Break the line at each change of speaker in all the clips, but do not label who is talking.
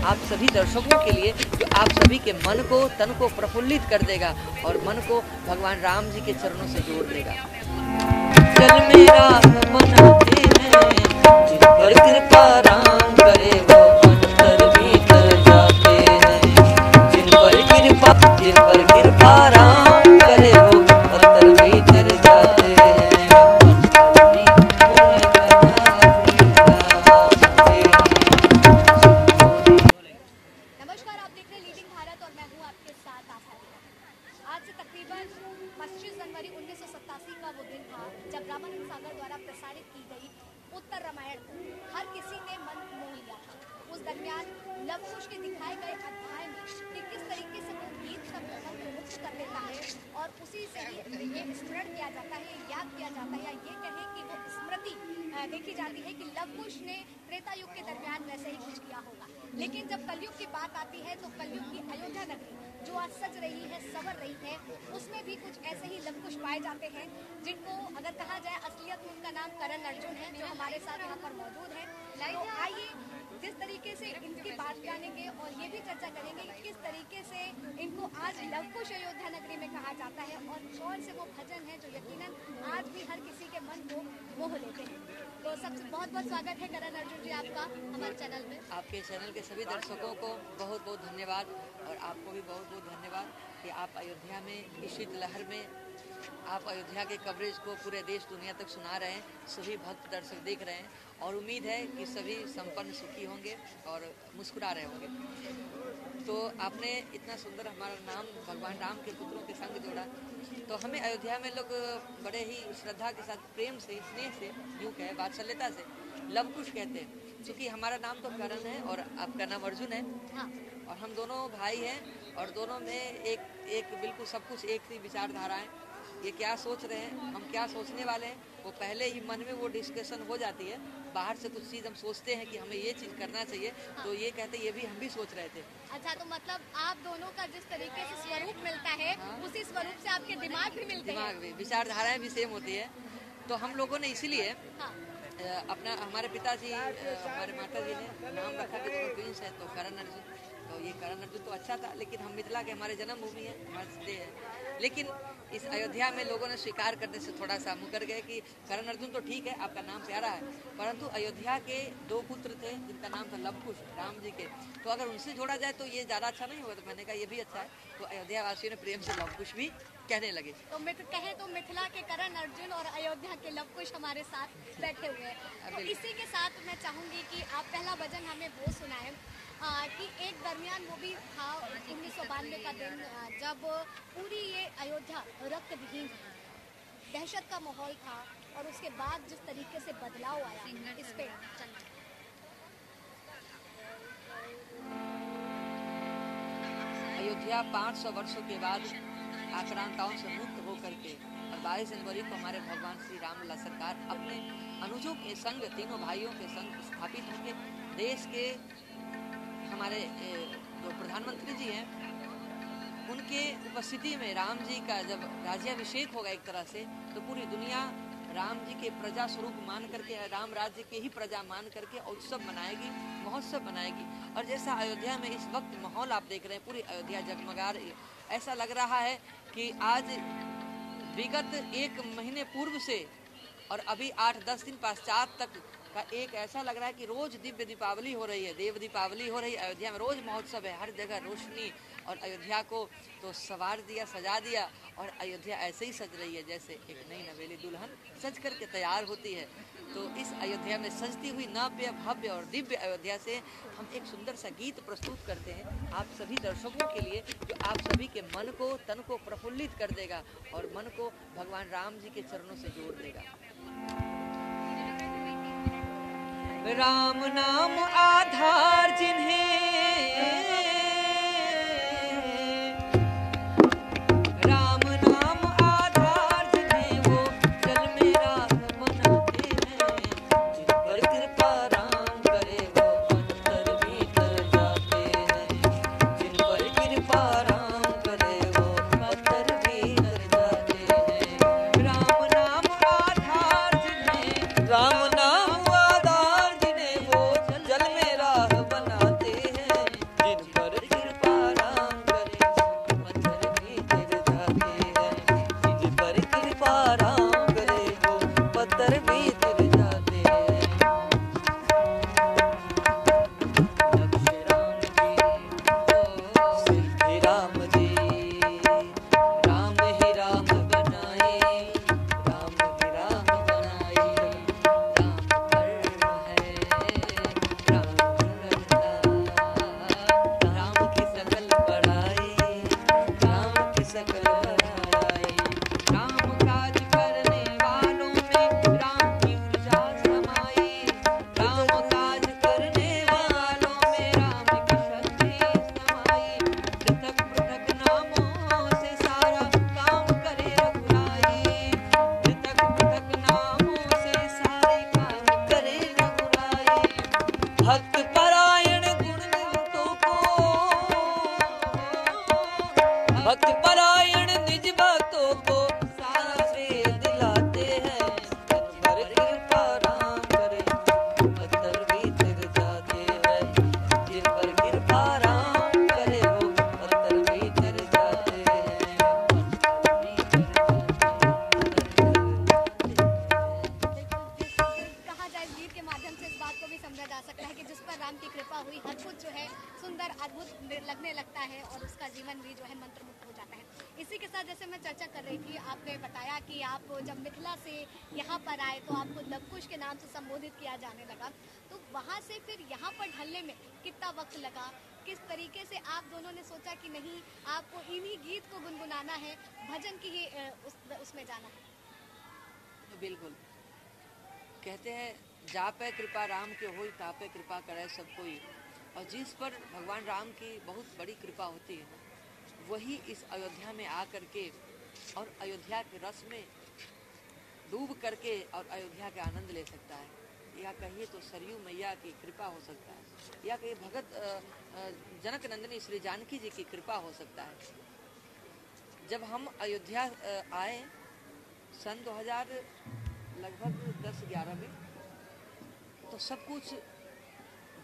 आप सभी दर्शकों के लिए, जो आप सभी के मन को, तन को प्रफुल्लित कर देगा और मन को भगवान राम जी के चरणों से जोड़ देगा। जल में राम बनाते हैं, जिन पर कृपा राम करे वो अंतर भीतर जाते हैं। जिन पर कृपा राम करे वो अंतर भीतर जाते हैं।
नमस्कार, आप देख रहे हैं लीडिंग भारत और मैं हूं आपके साथ आशा। आज से तकरीबन 25 जनवरी 1987 का वो दिन था जब रामानंद सागर द्वारा प्रसारित की गई उत्तर रामायण को हर किसी ने मन मोह लिया था। उस दरमियान लव कुश के दिखाए गए अध्याय में कि किस तरीके से वो गीत सब मन को मुक्त कर लेता है और उसी से ही ये स्मरण किया जाता है, याद किया जाता है, या ये कहें कि वो स्मृति देखी जाती है कि लव कुश ने त्रेता युग के दरमियान वैसे ही कुछ किया होगा। लेकिन जब कलयुग की बात आती है तो कलयुग की अयोध्या नगरी जो आज सज रही है, संवर रही है, उसमें भी कुछ ऐसे ही लव कुश पाए जाते हैं जिनको अगर कहा जाए असलियत में उनका नाम करण अर्जुन है, जो हमारे साथ यहाँ पर मौजूद है। तो आइए जिस तरीके से इनकी बात जानेंगे और ये भी चर्चा करेंगे कि किस तरीके से इनको आज लव कुश अयोध्या नगरी में कहा जाता है और कौन से वो भजन है जो यकीनन आज भी हर किसी के मन को मोह लेते हैं। तो सबसे बहुत बहुत स्वागत है करण अर्जुन जी आपका हमारे चैनल में।
आपके चैनल के सभी दर्शकों को बहुत बहुत धन्यवाद और आपको भी बहुत बहुत धन्यवाद कि आप अयोध्या में इस शीतलहर में आप अयोध्या के कवरेज को पूरे देश दुनिया तक सुना रहे हैं। सभी भक्त दर्शक देख रहे हैं और उम्मीद है कि सभी संपन्न सुखी होंगे और मुस्कुरा रहे होंगे। तो आपने इतना सुंदर हमारा नाम भगवान राम के पुत्रों के संग जोड़ा, तो हमें अयोध्या में लोग बड़े ही श्रद्धा के साथ, प्रेम से, स्नेह से, यूँ कहे वात्सल्यता से लव कुश कहते हैं। क्योंकि हमारा नाम तो करण है और आपका नाम अर्जुन है।
हाँ।
और हम दोनों भाई हैं और दोनों में एक बिल्कुल सब कुछ एक सी विचारधाराएं। ये क्या सोच रहे हैं, हम क्या सोचने वाले हैं, वो पहले ही मन में वो डिस्कशन हो जाती है। बाहर से कुछ चीज़ हम सोचते हैं कि हमें ये चीज़ करना चाहिए, तो ये कहते ये भी हम भी सोच रहे थे।
अच्छा, तो मतलब आप दोनों का जिस तरीके से स्वरूप मिलता है, उसी स्वरूप से आपके दिमाग भी मिलते हैं।
दिमाग भी, विचारधाराएं भी सेम होती है। तो हम लोगों ने इसीलिए
हाँ।
अपना, हमारे पिताजी, हमारे माता जी ने नाम रखा कि दोनों ट्विंस है, तो करण अर्जुन। तो ये करण अर्जुन तो अच्छा था, लेकिन हम मिथिला के, हमारे जन्मभूमि है, हमारे है। लेकिन इस अयोध्या में लोगों ने स्वीकार करने से थोड़ा सा मुकर गए कि करण अर्जुन तो ठीक है, आपका नाम प्यारा है, परंतु अयोध्या के 2 पुत्र थे जिनका नाम था लव कुश, राम जी के, तो अगर उनसे जोड़ा जाए तो ये ज़्यादा अच्छा नहीं होगा। तो मैंने कहा ये भी अच्छा है, तो अयोध्या वासियों ने प्रेम से लव कुश भी कहने लगे।
तो कहें तो मिथिला के करण अर्जुन और अयोध्या के लव कुश हमारे साथ बैठे हुए हैं। तो इसी के साथ मैं चाहूँगी कि आप पहला भजन हमें वो सुनाएं कि एक दरमियान वो भी था 1992 का दिन जब पूरी ये अयोध्या रक्त विहीन, दहशत का माहौल था और उसके बाद जिस तरीके से बदलाव आया इस पे
अयोध्या 500 वर्षों के बाद आक्रांताओं से मुक्त होकर के और 22 जनवरी को हमारे भगवान श्री रामलला सरकार अपने अनुजों के संग, तीनों भाइयों के संग स्थापित होंगे। देश के हमारे जो प्रधानमंत्री जी हैं उनके उपस्थिति में राम जी का जब राज्याभिषेक होगा एक तरह से, तो पूरी दुनिया राम जी के प्रजा स्वरूप मान करके, राम राज्य के ही प्रजा मान करके उत्सव मनाएगी, महोत्सव मनाएगी। और जैसा अयोध्या में इस वक्त माहौल आप देख रहे हैं, पूरी अयोध्या जगमगा रही है। ऐसा लग रहा है कि आज विगत 1 महीने पूर्व से और अभी 8-10 दिन पश्चात तक का एक ऐसा लग रहा है कि रोज दिव्य दीपावली हो रही है, देव दीपावली हो रही है अयोध्या में, रोज महोत्सव है, हर जगह रोशनी। और अयोध्या को तो सवार दिया, सजा दिया, और अयोध्या ऐसे ही सज रही है जैसे एक नई नवेली दुल्हन सज करके तैयार होती है। तो इस अयोध्या में सजती हुई नव्य, भव्य और दिव्य अयोध्या से हम एक सुंदर सा गीत प्रस्तुत करते हैं आप सभी दर्शकों के लिए, जो आप सभी के मन को, तन को प्रफुल्लित कर देगा और मन को भगवान राम जी के चरणों से जोड़ देगा। राम नाम आधार जिन्हें, राम नाम आधार जिन्हें वो जल में राह बनाते हैं। जिन पर कृपा राम करे वो अंतर भीतर जाते हैं। जिन पर कृपा राम करे वो अंतर भीतर जाते हैं। राम नाम आधार जिन्हें, राम नाम जल में राह बनाते भक्त परायण निज भक्तों को सारा श्रेय दिलाते हैं। दिन भर कृपा राम करे पत्थर भी तिर जाते हैं। जिन पर कृपा राम करे वो पत्थर भी तिर जाते हैं।
कहा जाए गीत के माध्यम से इस बात को भी समझा जा सकता है कि जिस पर राम की कृपा हुई हर कुछ जो है सुंदर अद्भुत लगने लगता है और उसका जीवन भी जो है मंत्रमुग्ध हो जाता है। इसी के साथ जैसे मैं चर्चा कर रही थी, आपने बताया कि आप जब मिथिला से यहाँ पर आए तो आपको लवकुश के नाम से संबोधित किया जाने लगा, तो वहाँ से फिर यहाँ पर ढलने में कितना वक्त लगा? किस तरीके से आप दोनों ने सोचा कि नहीं आपको इन्हीं गीत को गुनगुनाना है, भजन की ही उसमें जाना है?
बिल्कुल, कहते हैं जापे कृपा राम के होई तापे कृपा करे सब कोई। और जिस पर भगवान राम की बहुत बड़ी कृपा होती है वही इस अयोध्या में आ करके और अयोध्या के रस में डूब करके और अयोध्या का आनंद ले सकता है। या कहिए तो सरयू मैया की कृपा हो सकता है, या कहिए भगत जनक नंदिनी श्री जानकी जी की कृपा हो सकता है। जब हम अयोध्या आए सन 2000 लगभग 10-11 में, तो सब कुछ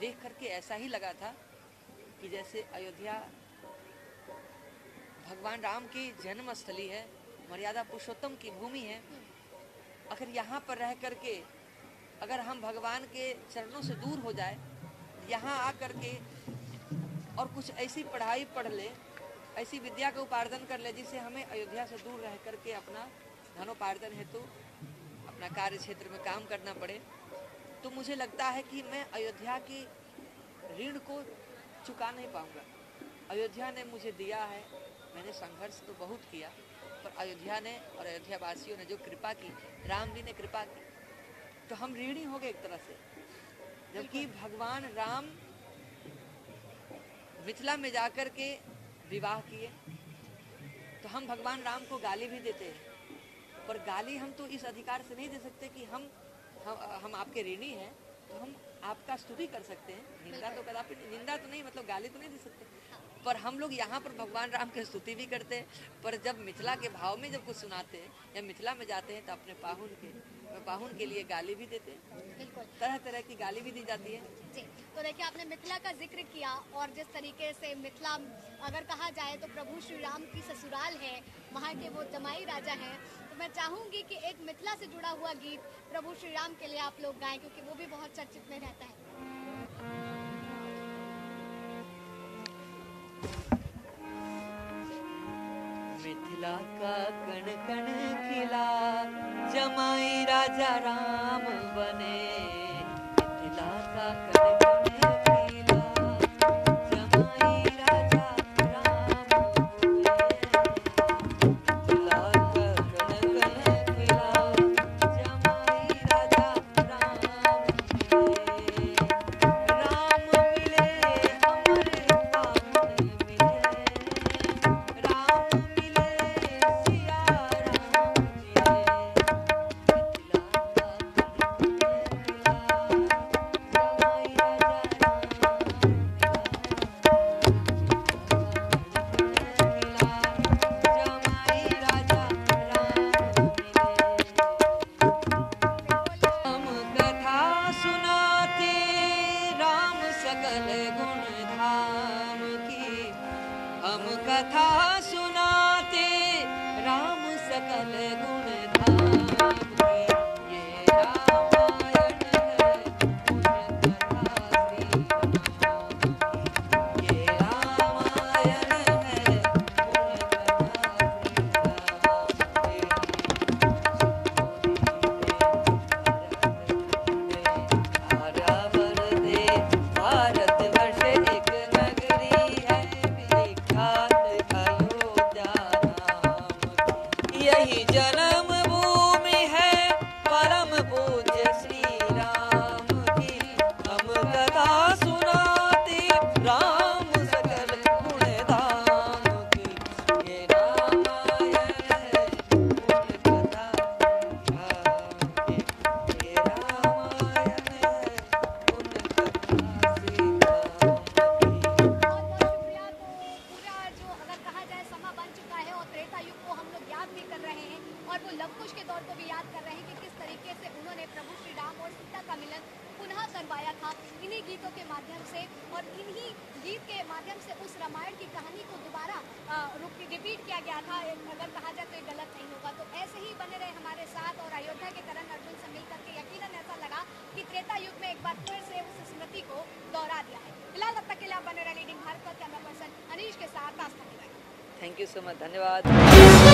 देख करके ऐसा ही लगा था कि जैसे अयोध्या भगवान राम की जन्म स्थली है, मर्यादा पुरुषोत्तम की भूमि है। अगर यहाँ पर रह करके अगर हम भगवान के चरणों से दूर हो जाए, यहाँ आ करके और कुछ ऐसी पढ़ाई पढ़ ले, ऐसी विद्या का उपार्जन कर ले जिससे हमें अयोध्या से दूर रह करके अपना धनोपार्जन हेतु अपना कार्य क्षेत्र में काम करना पड़े, तो मुझे लगता है कि मैं अयोध्या की ऋण को चुका नहीं पाऊंगा। अयोध्या ने मुझे दिया है, मैंने संघर्ष तो बहुत किया, पर अयोध्या ने और अयोध्या वासियों ने जो कृपा की, राम जी ने कृपा की, तो हम ऋणी हो गए एक तरह से। जबकि भगवान राम मिथिला में जाकर के विवाह किए, तो हम भगवान राम को गाली भी देते हैं, पर गाली हम तो इस अधिकार से नहीं दे सकते कि हम आपके ऋणी हैं, तो हम आपका स्तुति कर सकते हैं। निंदा तो कदापि, निंदा तो नहीं, मतलब गाली तो नहीं दे सकते, पर हम लोग यहाँ पर भगवान राम की स्तुति भी करते हैं। पर जब मिथिला के भाव में जब कुछ सुनाते हैं या मिथिला में जाते हैं तो अपने पाहुन के लिए गाली भी देते हैं।
बिल्कुल,
तरह तरह की गाली भी दी जाती है
जी। तो देखिए, आपने मिथिला का जिक्र किया और जिस तरीके से मिथिला अगर कहा जाए तो प्रभु श्री राम की ससुराल है, वहाँ के वो जमाई राजा हैं, तो मैं चाहूँगी कि एक मिथिला से जुड़ा हुआ गीत प्रभु श्री राम के लिए आप लोग गाएं, क्योंकि वो भी बहुत चर्चित में रहता है।
मिथिला का कण कण खिला, जमाई राजा राम बने। मिथिला का कण कण खिला, जमाई राजा राम बने। मिथिला का कण कण खिला, जमाई राजा राम बने। राम मिले अमर पावन मिले, राम मिले सिया राम मिले। हम कथा सुनाते राम सकल गुण धाम की, हम कथा सुनाते राम सकल गुण धाम की। ये रामायण है पुण्य कथा श्री राम की। ये रामायण है पुण्य कथा श्री भारत वर्ष एक नगरी है, विख्यात अयोध्या।
करवाया था इन्हीं गीतों के माध्यम से, और इन्हीं गीत के माध्यम से उस रामायण की कहानी को दोबारा रिपीट किया गया था। अगर कहा जाए तो ये गलत नहीं होगा। तो ऐसे ही बने रहे हमारे साथ, और अयोध्या के करण अर्जुन से मिलकर के यकीनन ऐसा लगा कि त्रेता युग में एक बार फिर से उस स्मृति को दोहरा दिया है। फिलहाल तब तक के लिए आप बने रहे लीडिंग भारत पर। कैमरा पर्सन अनीश के साथ आस्था।
थैंक यू सो मच, धन्यवाद।